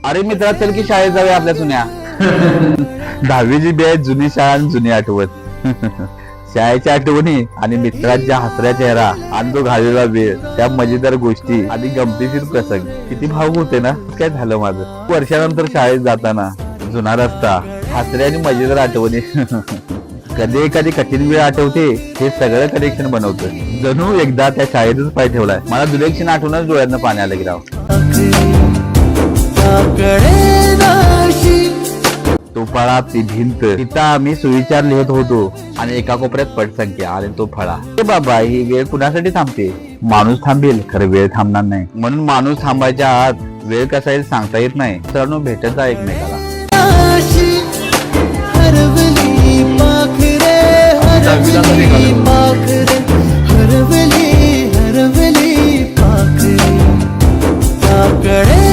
अरे मित्रा चल की शाळेत जाऊया आपल्या जुन्या. 10वीची बी जुनी शाळा आणि जुनी आठवत. शाळेच्या आठवणी आणि मित्रांच्या हसऱ्या चेहरा आणि तो घाललेला वेळ, त्या मजेदार गोष्टी आणि गमतीशीर प्रसंग किती भावुक होते ना. काय झालं माझं वर्षानंतर शाळेत जाताना जुना रस्ता, हसऱ्या आणि मजेदार आठवणी. कधी एखादी कठीण वेळ आठवते, हे सगळं कनेक्शन बनवतं. जणू एकदा त्या शाळेतच पाय ठेवलाय. मला जुने क्षण आठवूनच डोळ्यातनं पाणी आलं की राव. तो फळा ती भिंत, तिथं आम्ही सुविचार लिहित होतो आणि एका कोपऱ्यात पटसंख्या आणि तो फळा. बाबा ही वेळ कुणासाठी थांबते? माणूस थांबेल खरं वेळ थांबणार नाही. म्हणून माणूस थांबायच्या आत वेळ कसा येईल सांगता येत नाही. सर्व भेटत जा एकमेकाला. हरवली पाखरे